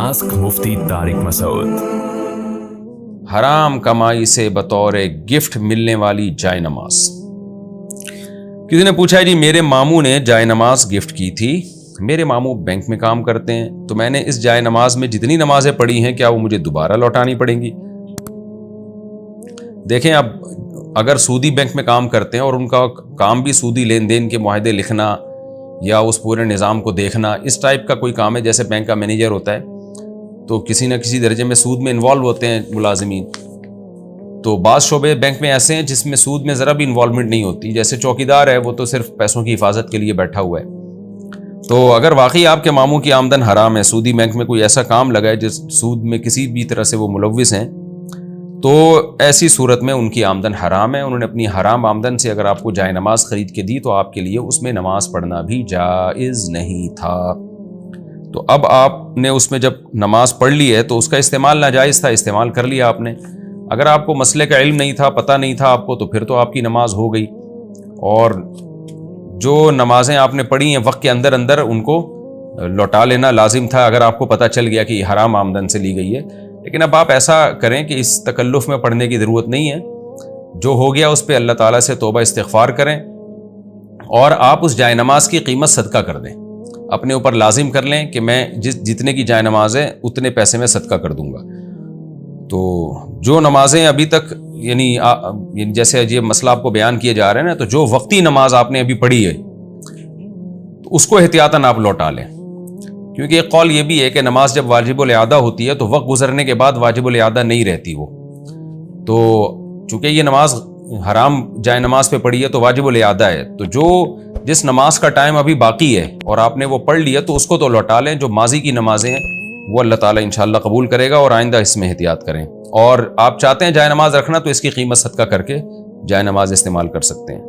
Ask मुफ्ती तारिक मसूद। हराम कमाई से बतौर गिफ्ट मिलने वाली जाय नमाज। किसी ने पूछा है जी मेरे मामू ने जाय नमाज गिफ्ट की थी, मेरे मामू बैंक में काम करते हैं, तो मैंने इस जाय नमाज में जितनी नमाजें पढ़ी हैं क्या वो मुझे दोबारा लौटानी पड़ेंगी? देखें, अब अगर सूदी बैंक में काम करते हैं और उनका काम भी सूदी लेन देन के मुआहदे लिखना या उस पूरे निज़ाम को देखना, इस टाइप का कोई काम है, जैसे बैंक का मैनेजर होता है तो किसी न किसी दर्जे में सूद में इन्वॉल्व होते हैं मुलाजिमीन। तो बाज़ शोबे बैंक में ऐसे हैं जिसमें सूद में ज़रा भी इन्वॉल्वमेंट नहीं होती, जैसे चौकीदार है वो तो सिर्फ पैसों की हिफाजत के लिए बैठा हुआ है। तो अगर वाकई आपके मामू की आमदन हराम है, सूदी बैंक में कोई ऐसा काम लगा है जिस सूद में किसी भी तरह से वो मुलव्विस हैं, तो ऐसी सूरत में उनकी आमदन हराम है। उन्होंने अपनी हराम आमदन से अगर आपको जाय नमाज ख़रीद के दी तो आपके लिए उसमें नमाज पढ़ना भी जायज़ नहीं था। तो अब आपने उसमें जब नमाज पढ़ ली है तो उसका इस्तेमाल नाजायज़ था, इस्तेमाल कर लिया आपने। अगर आपको मसले का इल्म नहीं था, पता नहीं था आपको, तो फिर तो आपकी नमाज हो गई। और जो नमाजें आपने पढ़ी हैं वक्त के अंदर अंदर उनको लौटा लेना लाजिम था, अगर आपको पता चल गया कि हराम आमदन से ली गई है। लेकिन अब आप ऐसा करें कि इस तकल्लुफ़ में पढ़ने की ज़रूरत नहीं है, जो हो गया उस पर अल्लाह ताला से तौबा इस्तिग़फ़ार करें और आप उस जाय नमाज की कीमत सदका कर दें। अपने ऊपर लाजिम कर लें कि मैं जितने की जाय नमाज है उतने पैसे में सदका कर दूंगा। तो जो नमाजें अभी तक यानी जैसे ये मसला आपको बयान किए जा रहे हैं ना, तो जो वक्ती नमाज आपने अभी पढ़ी है तो उसको एहतियातन आप लौटा लें, क्योंकि एक कौल ये भी है कि नमाज जब वाजिबुल इआदा होती है तो वक्त गुजरने के बाद वाजिबुल इआदा नहीं रहती वो। तो चूंकि ये नमाज हराम जाय नमाज पे पढ़ी है तो वाजिबुल इआदा है, तो जिस नमाज का टाइम अभी बाकी है और आपने वो पढ़ लिया तो उसको तो लौटा लें। जो माजी की नमाजें हैं वो अल्लाह ताला इंशाअल्लाह कबूल करेगा और आइंदा इसमें एहतियात करें। और आप चाहते हैं जाय नमाज रखना तो इसकी कीमत सदका करके जाय नमाज इस्तेमाल कर सकते हैं।